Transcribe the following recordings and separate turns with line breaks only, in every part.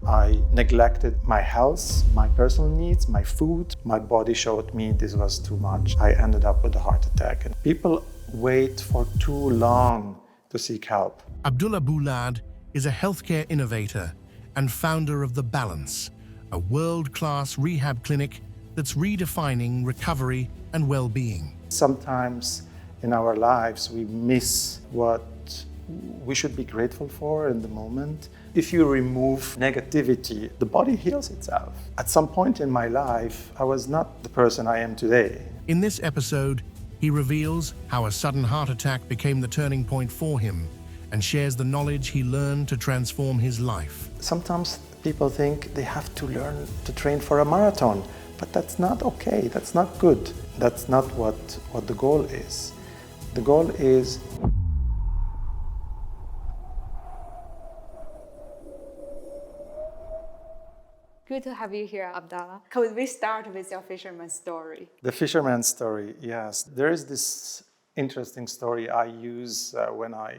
I neglected my health, my personal needs, my food. My body showed me this was too much. I ended up with a heart attack. And people wait for too long to seek help.
Abdullah Boulad is a healthcare innovator and founder of The Balance, a world-class rehab clinic that's redefining recovery and well-being.
Sometimes in our lives, we miss what we should be grateful for in the moment. If you remove negativity, the body heals itself. At some point in my life, I was not the person I am today.
In this episode, he reveals how a sudden heart attack became the turning point for him and shares the knowledge he learned to transform his life.
Sometimes people think they have to learn to train for a marathon, but that's not okay, that's not good. That's not what the goal is. The goal is
Good to have you here, Abdullah. Could we start with your fisherman story?
the fisherman story. Yes, there is this interesting story I use when I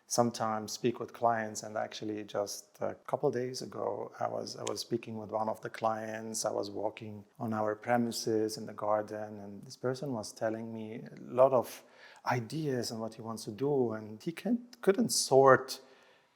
sometimes speak with clients, and actually just a couple days ago I was speaking with one of the clients. I was walking on our premises in the garden, and this person was telling me a lot of ideas and what he wants to do, and he couldn't sort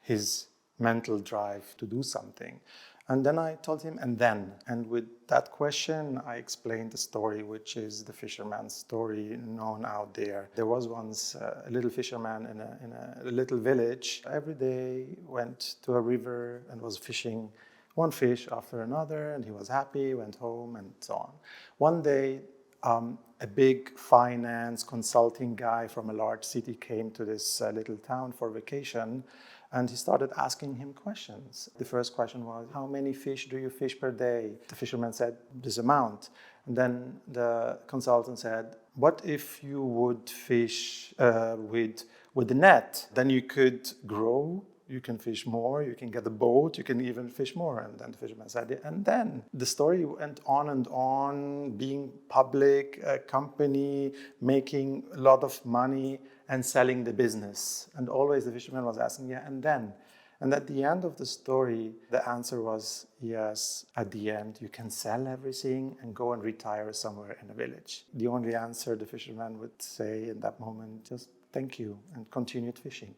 his mental drive to do something. And then I told him, and with that question, I explained the story, which is the fisherman's story known out there. There was once a little fisherman in a little village. Every day went to a river and was fishing one fish after another, and he was happy, went home, and so on. One day, a big finance consulting guy from a large city came to this little town for vacation, and he started asking him questions. The first question was, how many fish do you fish per day? The fisherman said, this amount. And then the consultant said, what if you would fish with a net? Then you could grow, you can fish more, you can get a boat, you can even fish more. And then the fisherman said, and then the story went on and on, being public, a company, making a lot of money and selling the business. And always the fisherman was asking, yeah, and then? And at the end of the story, the answer was, yes, at the end, you can sell everything and go and retire somewhere in a village. The only answer the fisherman would say in that moment, just thank you, and continued fishing.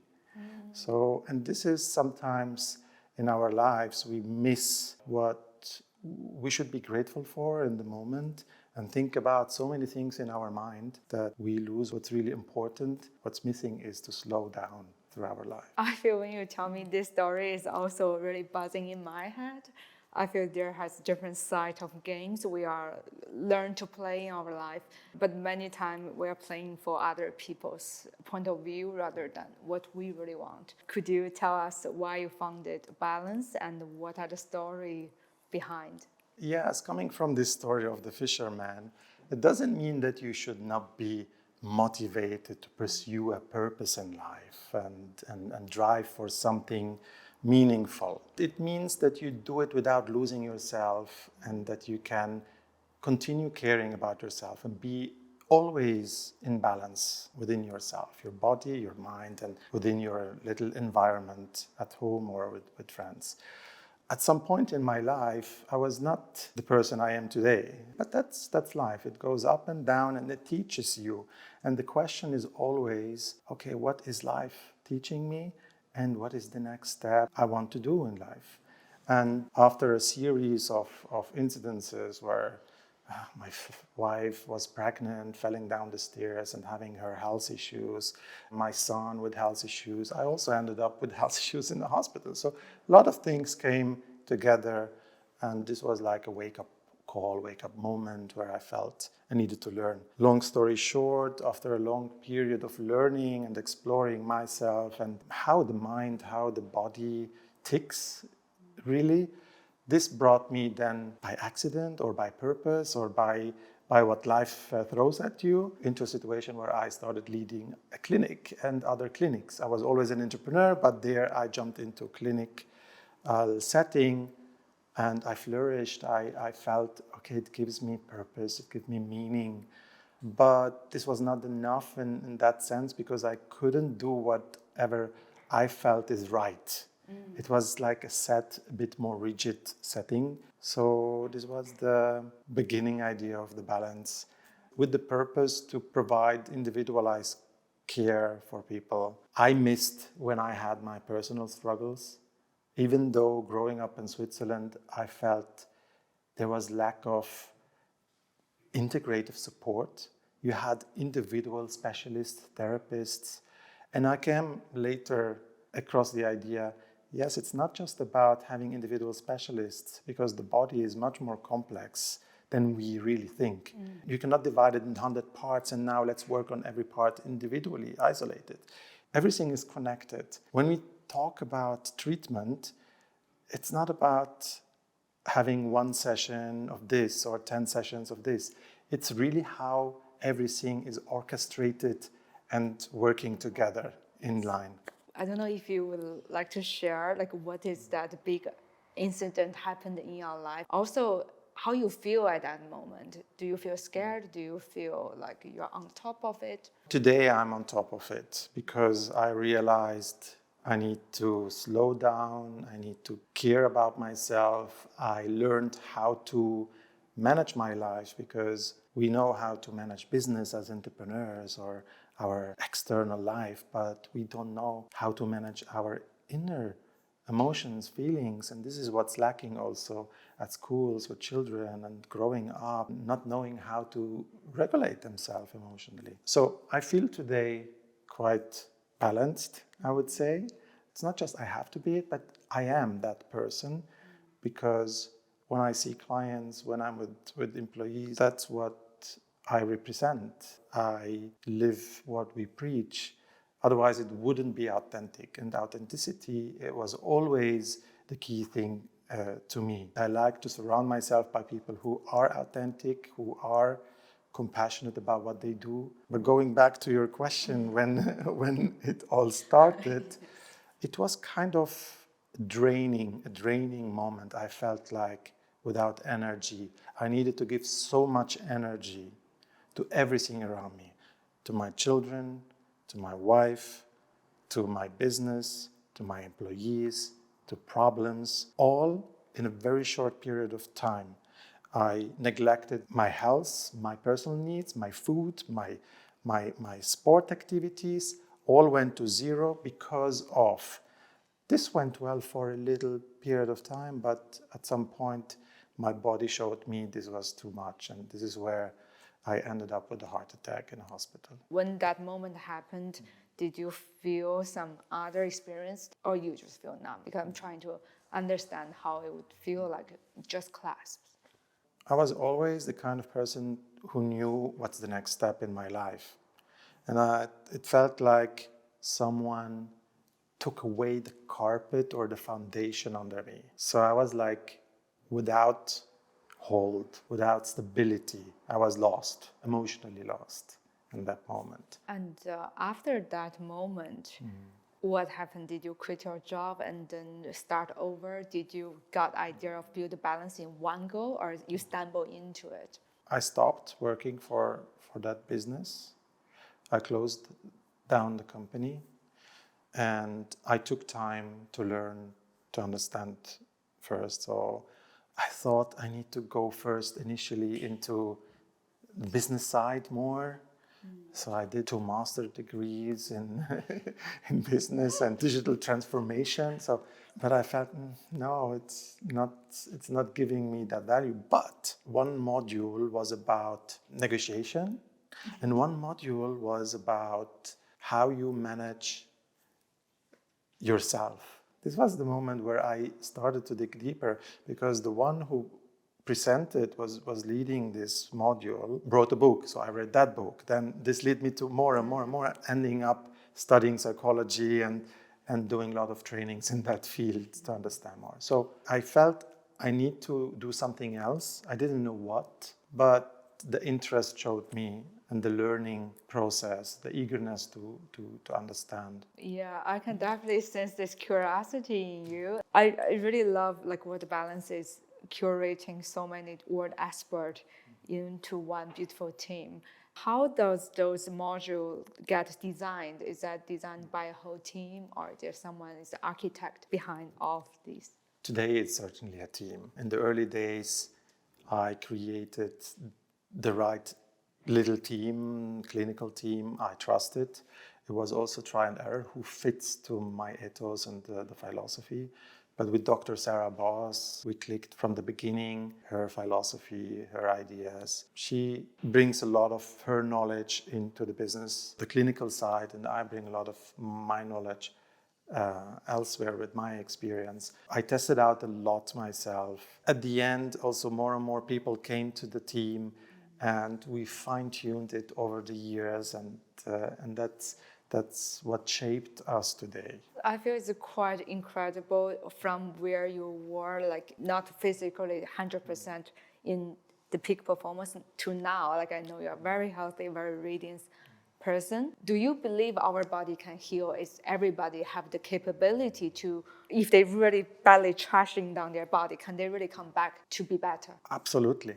So, and this is sometimes in our lives, we miss what we should be grateful for in the moment and think about so many things in our mind that we lose what's really important. What's missing is to slow down through our life.
I feel when you tell me this story is also really buzzing in my head. I feel there has different side of games we are learn to play in our life, but many times we are playing for other people's point of view rather than what we really want. Could you tell us why you founded Balance and what are the story behind?
Yes, coming from this story of the fisherman, it doesn't mean that you should not be motivated to pursue a purpose in life and drive for something meaningful. It means that you do it without losing yourself, and that you can continue caring about yourself and be always in balance within yourself, your body, your mind, and within your little environment at home or with friends. At some point in my life, I was not the person I am today, but that's life. It goes up and down, and it teaches you. And the question is always, okay, what is life teaching me? And what is the next step I want to do in life? And after a series of incidences where my wife was pregnant, falling down the stairs and having her health issues, my son with health issues, I also ended up with health issues in the hospital. So a lot of things came together, and this was like a wake-up call, wake-up moment where I felt I needed to learn. Long story short, after a long period of learning and exploring myself and how the mind, how the body ticks, really, this brought me then by accident or by purpose or by what life throws at you into a situation where I started leading a clinic and other clinics. I was always an entrepreneur, but there I jumped into a clinic setting, and I flourished. I felt, okay, it gives me purpose, it gives me meaning. But this was not enough in that sense, because I couldn't do whatever I felt is right. It was like a bit more rigid setting. So this was the beginning idea of the balance, with the purpose to provide individualized care for people. I missed when I had my personal struggles. Even though growing up in Switzerland, I felt there was lack of integrative support. You had individual specialists, therapists, and I came later across the idea, yes, it's not just about having individual specialists, because the body is much more complex than we really think. You cannot divide it into 100 parts and now let's work on every part individually, isolated. Everything is connected. When we talk about treatment, it's not about having one session of this or 10 sessions of this. It's really how everything is orchestrated and working together in line.
I don't know if you would like to share, like, what is that big incident happened in your life? Also, how you feel at that moment. Do you feel scared? Do you feel like you're on top of it?
Today I'm on top of it because I realized I need to slow down. I need to care about myself. I learned how to manage my life, because we know how to manage business as entrepreneurs or our external life, but we don't know how to manage our inner emotions, feelings, and this is what's lacking also at schools with children and growing up, not knowing how to regulate themselves emotionally. So I feel today quite balanced, I would say. It's not just I have to be it, but I am that person, because when I see clients, when I'm with employees, that's what I represent. I live what we preach. Otherwise, it wouldn't be authentic. And authenticity, it was always the key thing to me. I like to surround myself by people who are authentic, who are compassionate about what they do. But going back to your question, when it all started, it was kind of a draining moment. I felt like without energy. I needed to give so much energy to everything around me, to my children, to my wife, to my business, to my employees, to problems, all in a very short period of time. I neglected my health, my personal needs, my food, my sport activities, all went to zero because of. This went well for a little period of time, but at some point my body showed me this was too much, and this is where I ended up with a heart attack in a hospital.
When that moment happened, did you feel some other experience, or you just feel numb? Because I'm trying to understand how it would feel like just clasps.
I was always the kind of person who knew what's the next step in my life. And it felt like someone took away the carpet or the foundation under me. So I was like without hold, without stability. I was lost, emotionally lost in that moment.
And after that moment, what happened? Did you quit your job and then start over? Did you got idea of build a balance in one go, or you stumble into it?
I stopped working for that business. I closed down the company, and I took time to learn, to understand first. So I thought I need to go first initially into the business side more. So I did 2 master degrees in in business and digital transformation. But I felt no, it's not giving me that value. But one module was about negotiation, and one module was about how you manage yourself. This was the moment where I started to dig deeper, because the one who presented was leading this module, wrote a book. So I read that book. Then this led me to more and more and more, ending up studying psychology and doing a lot of trainings in that field to understand more. So I felt I need to do something else. I didn't know what, but the interest showed me, and the learning process, the eagerness to understand.
Yeah, I can definitely sense this curiosity in you. I really love like what the balance is, curating so many word experts into one beautiful team. How does those modules get designed? Is that designed by a whole team, or there's someone is the architect behind all of these?
Today, it's certainly a team. In the early days, I created the right little team, clinical team I trusted. It was also try and error who fits to my ethos and the philosophy. But with Dr. Sarah Boss, we clicked from the beginning, her philosophy, her ideas. She brings a lot of her knowledge into the business, the clinical side, and I bring a lot of my knowledge elsewhere with my experience. I tested out a lot myself. At the end, also more and more people came to the team, and we fine-tuned it over the years, and that's what shaped us today.
I feel it's quite incredible from where you were, like not physically 100% in the peak performance to now. Like I know you're very healthy, very radiant person. Do you believe our body can heal? Is everybody have the capability to, if they really badly trashing down their body, can they really come back to be better?
Absolutely.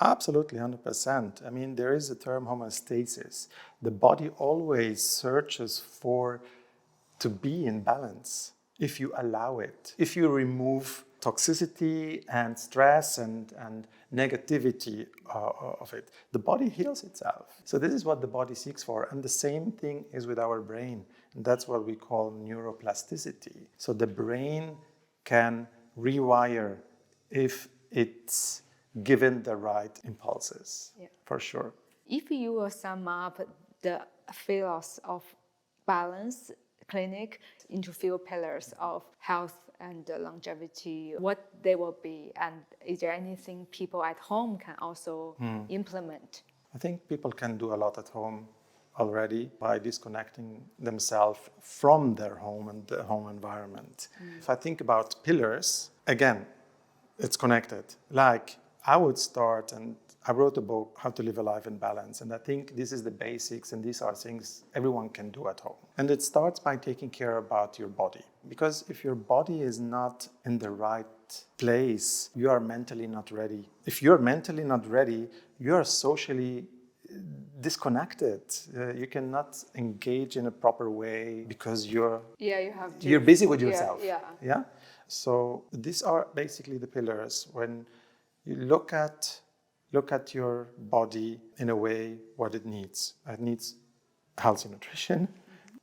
Absolutely, 100%. I mean, there is a term homeostasis. The body always searches to be in balance if you allow it. If you remove toxicity and stress and negativity of it, the body heals itself. So this is what the body seeks for. And the same thing is with our brain. And that's what we call neuroplasticity. So the brain can rewire if it's given the right impulses, for sure.
If you will sum up the philosophy of balance clinic into few pillars of health and longevity, what they will be, and is there anything people at home can also implement?
I think people can do a lot at home already by disconnecting themselves from their home and the home environment. If I think about pillars, again, it's connected. Like I would start, and I wrote a book, How to Live a Life in Balance, and I think this is the basics, and these are things everyone can do at home. And it starts by taking care about your body, because if your body is not in the right place, you are mentally not ready. If you're mentally not ready, you are socially disconnected. You cannot engage in a proper way because you're busy with yourself. Yeah. So these are basically the pillars. When you look at your body in a way what it needs. It needs healthy nutrition.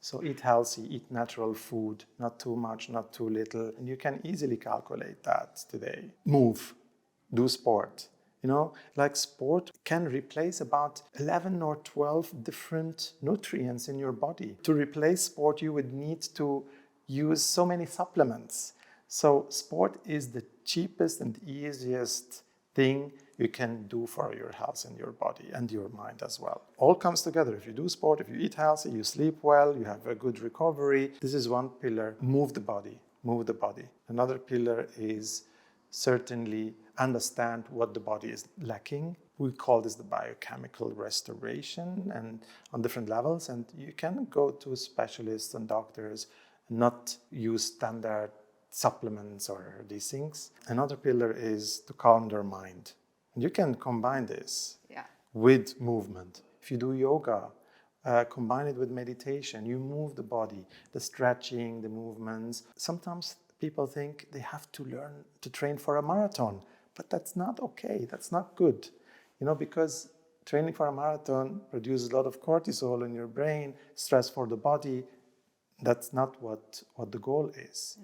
So eat healthy, eat natural food, not too much, not too little. And you can easily calculate that today. Move, do sport. You know, like sport can replace about 11 or 12 different nutrients in your body. To replace sport, you would need to use so many supplements. So sport is the cheapest and easiest thing you can do for your health and your body and your mind as well. All comes together. If you do sport, if you eat healthy, you sleep well, you have a good recovery. This is one pillar. Move the body. Move the body. Another pillar is certainly understand what the body is lacking. We call this the biochemical restoration, and on different levels. And you can go to specialists and doctors, not use standard supplements or these things. Another pillar is to calm their mind. And you can combine this with movement. If you do yoga, combine it with meditation. You move the body, the stretching, the movements. Sometimes people think they have to learn to train for a marathon, but that's not okay. That's not good. You know, because training for a marathon produces a lot of cortisol in your brain, stress for the body. That's not what the goal is.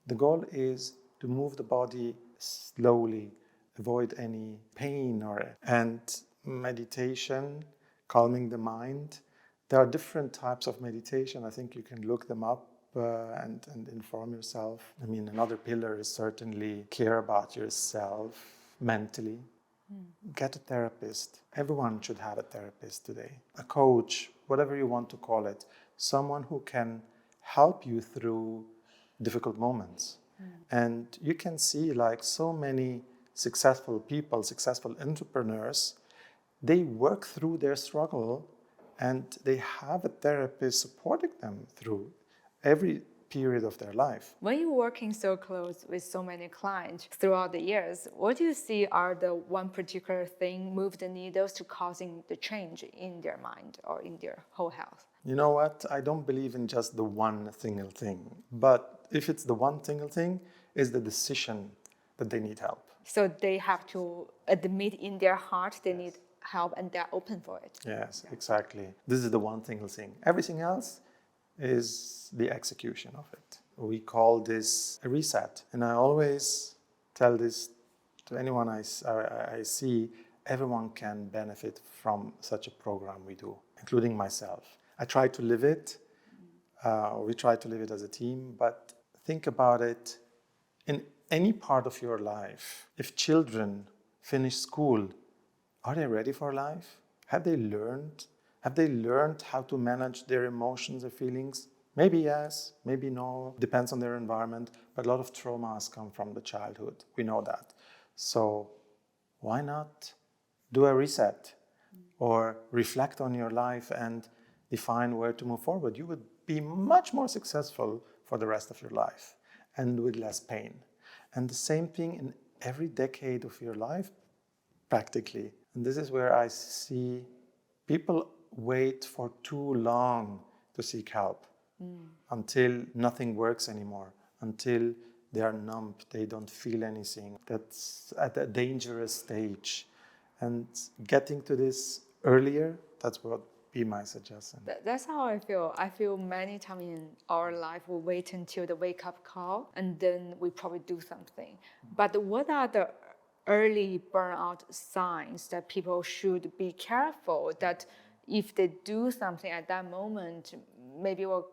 The goal is to move the body slowly, avoid any pain and meditation, calming the mind. There are different types of meditation. I think you can look them up and inform yourself. I mean, another pillar is certainly care about yourself mentally. Get a therapist. Everyone should have a therapist today. A coach, whatever you want to call it. Someone who can help you through difficult moments. And you can see like so many successful people, successful entrepreneurs, they work through their struggle and they have a therapist supporting them through. Every period of their life.
When you're working so close with so many clients throughout the years, what do you see are the one particular thing move the needles to causing the change in their mind or in their whole health?
You know what? I don't believe in just the one single thing. But if it's the one single thing, is the decision that they need help.
So they have to admit in their heart they need help and they're open for it.
Yes, exactly. This is the one single thing. Everything else is the execution of it. We call this a reset. And I always tell this to anyone I see, everyone can benefit from such a program we do, including myself. I try to live it. We try to live it as a team, but think about it in any part of your life. If children finish school, are they ready for life? Have they learned? Have they learned how to manage their emotions or feelings? Maybe yes, maybe no. Depends on their environment. But a lot of traumas come from the childhood. We know that. So why not do a reset or reflect on your life and define where to move forward? You would be much more successful for the rest of your life and with less pain. And the same thing in every decade of your life, practically. And this is where I see people wait for too long to seek help until nothing works anymore, until they are numb, they don't feel anything. That's at a dangerous stage. And getting to this earlier, that's what be my suggestion.
That's how I feel. I feel many times in our life we wait until the wake-up call and then we probably do something. But what are the early burnout signs that people should be careful that if they do something at that moment, maybe will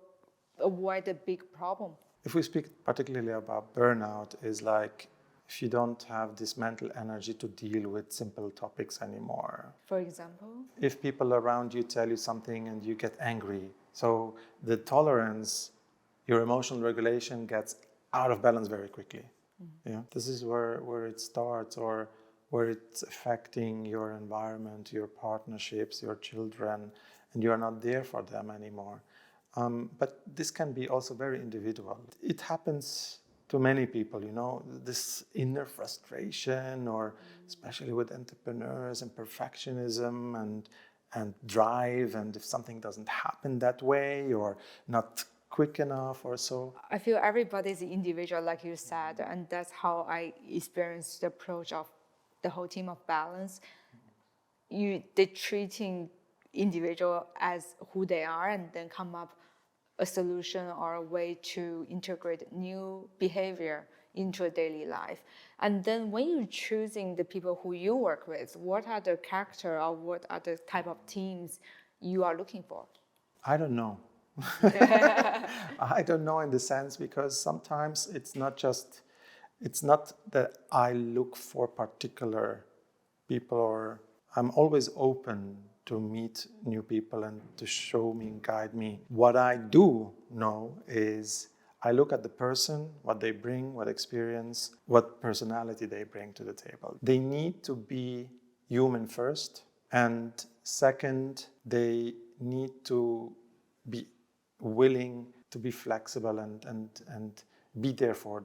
avoid a big problem?
If we speak particularly about burnout, is like if you don't have this mental energy to deal with simple topics anymore.
For example?
If people around you tell you something and you get angry, so the tolerance, your emotional regulation gets out of balance very quickly. Yeah, this is where it starts, or where it's affecting your environment, your partnerships, your children, and you are not there for them anymore. But this can be also very individual. It happens to many people, you know, this inner frustration, or especially with entrepreneurs and perfectionism and drive, and if something doesn't happen that way or not quick enough or so.
I feel everybody's individual, like you said, and that's how I experienced the approach of the whole team of balance. They're treating individual as who they are and then come up a solution or a way to integrate new behavior into a daily life. And then when you're choosing the people who you work with, what are the character or what are the type of teams you are looking for?
I don't know. I don't know in the sense, because sometimes it's not that I look for particular people, or I'm always open to meet new people and to show me and guide me. What I do know is I look at the person, what they bring, what experience, what personality they bring to the table. They need to be human first, and second, they need to be willing to be flexible and be there for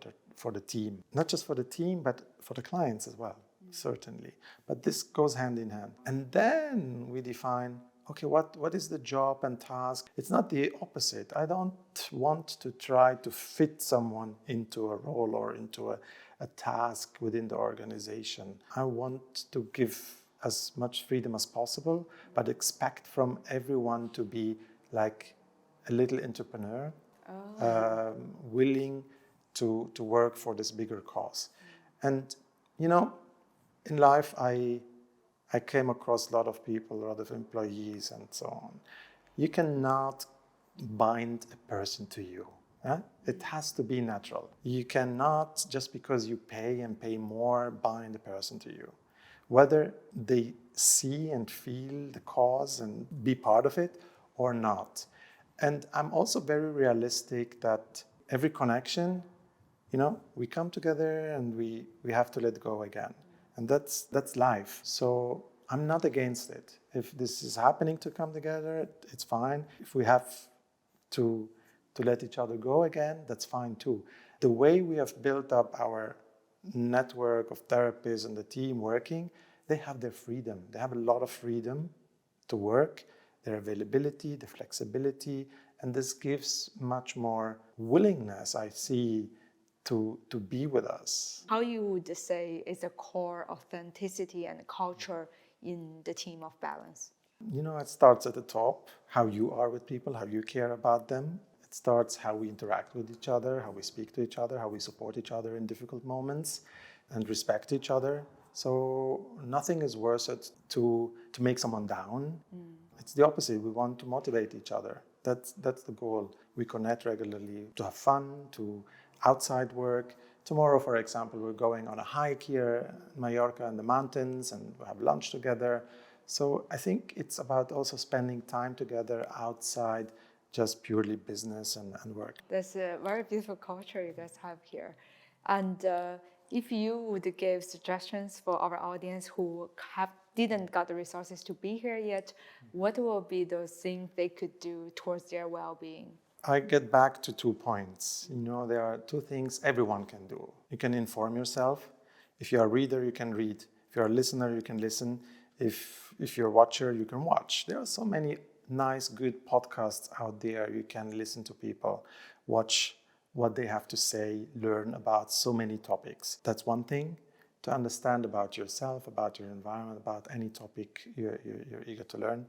the team. Not just for the team, but for the clients as well, certainly. But this goes hand in hand. And then we define, okay, what is the job and task? It's not the opposite. I don't want to try to fit someone into a role or into a task within the organization. I want to give as much freedom as possible, but expect from everyone to be like a little entrepreneur, willing to work for this bigger cause. And, you know, in life, I came across a lot of people, a lot of employees and so on. You cannot bind a person to you. It has to be natural. You cannot, just because you pay and pay more, bind a person to you. Whether they see and feel the cause and be part of it or not. And I'm also very realistic that every connection, you know, we come together and we have to let go again. And that's life. So I'm not against it. If this is happening to come together, it's fine. If we have to to let each other go again, that's fine too. The way we have built up our network of therapists and the team working, they have their freedom. They have a lot of freedom to work, their availability, the flexibility, and this gives much more willingness, I see, to be with us.
How you would say is a core authenticity and culture in the team of Balance?
You know, it starts at the top, how you are with people, how you care about them. It starts how we interact with each other, how we speak to each other, how we support each other in difficult moments and respect each other. So nothing is worse to make someone down. It's the opposite. We want to motivate each other. That's the goal. We connect regularly to have fun, to outside work. Tomorrow, for example, we're going on a hike here in Mallorca in the mountains and we'll have lunch together. So I think it's about also spending time together outside just purely business and work.
That's a very beautiful culture you guys have here. And if you would give suggestions for our audience who didn't got the resources to be here yet, what will be those things they could do towards their well-being?
I get back to 2 points. You know, there are 2 things everyone can do. You can inform yourself. If you're a reader, you can read. If you're a listener, you can listen. If you're a watcher, you can watch. There are so many nice, good podcasts out there. You can listen to people, watch what they have to say, learn about so many topics. That's one thing, to understand about yourself, about your environment, about any topic you're eager to learn.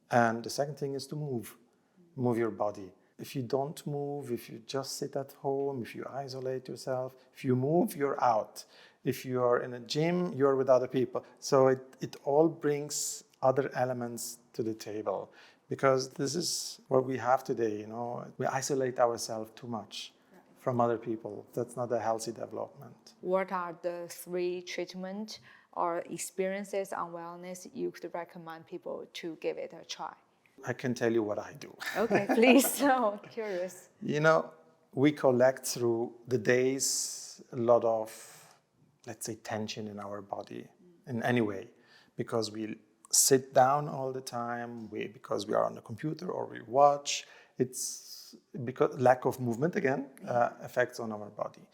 And the second thing is to move your body. If you don't move, if you just sit at home, if you isolate yourself, if you move, you're out. If you're in a gym, you're with other people. So it all brings other elements to the table, because this is what we have today, you know. We isolate ourselves too much from other people. That's not a healthy development.
What are the 3 treatments or experiences on wellness you could recommend people to give it a try?
I can tell you what I do.
Okay, please. So curious.
You know, we collect through the days a lot of, let's say, tension in our body in any way, because we sit down all the time, because we are on the computer or we watch. It's because lack of movement, again, affects on our body.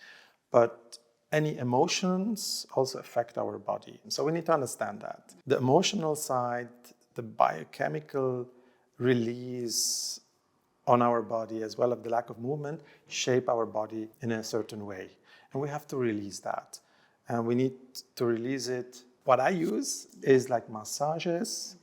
But any emotions also affect our body. So we need to understand that. The emotional side, the biochemical release on our body, as well as the lack of movement, shape our body in a certain way. And we have to release that. And we need to release it. What I use is like massages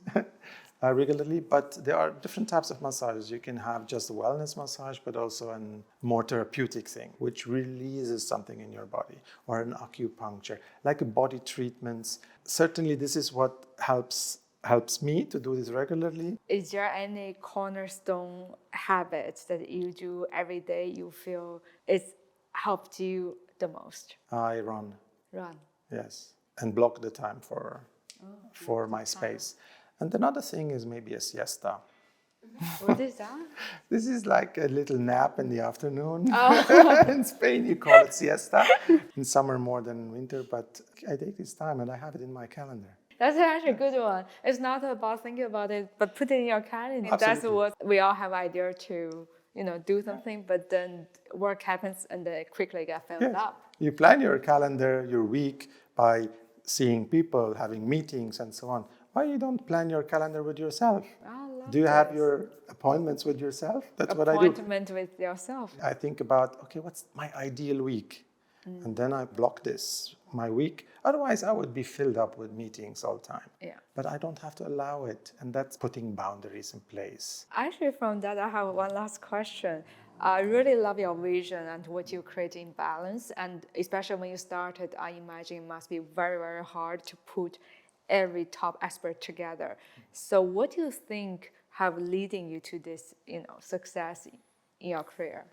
regularly, but there are different types of massages. You can have just a wellness massage, but also a more therapeutic thing, which releases something in your body, or an acupuncture, like a body treatments. Certainly, this is what helps me to do this regularly.
Is there any cornerstone habits that you do every day you feel it's helped you the most?
I run.
Run.
Yes, and block the time for my space. And another thing is maybe a siesta.
What is that?
This is like a little nap in the afternoon.
Oh.
In Spain, you call it siesta. In summer more than in winter, but I take this time and I have it in my calendar.
That's actually a good one. It's not about thinking about it, but put it in your calendar.
Absolutely.
That's what we all have idea to, do something, but then work happens and they quickly get filled up.
You plan your calendar, your week, by seeing people, having meetings and so on. Why you don't plan your calendar with yourself? Do you have your appointments with yourself? That's what I do.
Appointment with yourself.
I think about, okay, what's my ideal week? And then I block this, my week. Otherwise, I would be filled up with meetings all the time.
Yeah.
But I don't have to allow it. And that's putting boundaries in place.
Actually, from that, I have one last question. I really love your vision and what you create in Balance. And especially when you started, I imagine it must be very, very hard to put every top expert together. So what do you think have leading you to this, success in your career?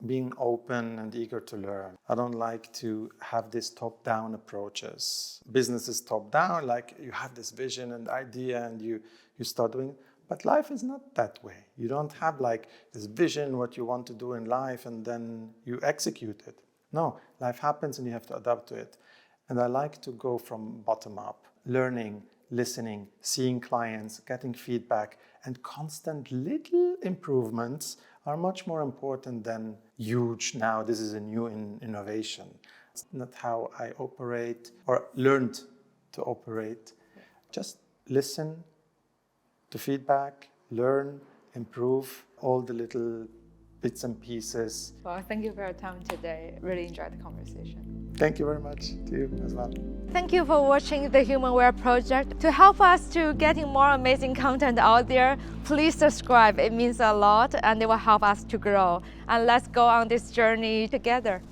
Being open and eager to learn. I don't like to have this top-down approaches. Business is top-down, like you have this vision and idea and you start doing. But life is not that way. You don't have like this vision, what you want to do in life, and then you execute it. No, life happens and you have to adapt to it. And I like to go from bottom up, learning, listening, seeing clients, getting feedback, and constant little improvements are much more important than huge, now this is a new innovation. It's not how I operate or learned to operate. Just listen to feedback, learn, improve all the little bits and pieces.
Well, thank you for your time today. Really enjoyed the conversation.
Thank you very much to you as well.
Thank you for watching the Humanware project. To help us to getting more amazing content out there, please subscribe. It means a lot and it will help us to grow. And let's go on this journey together.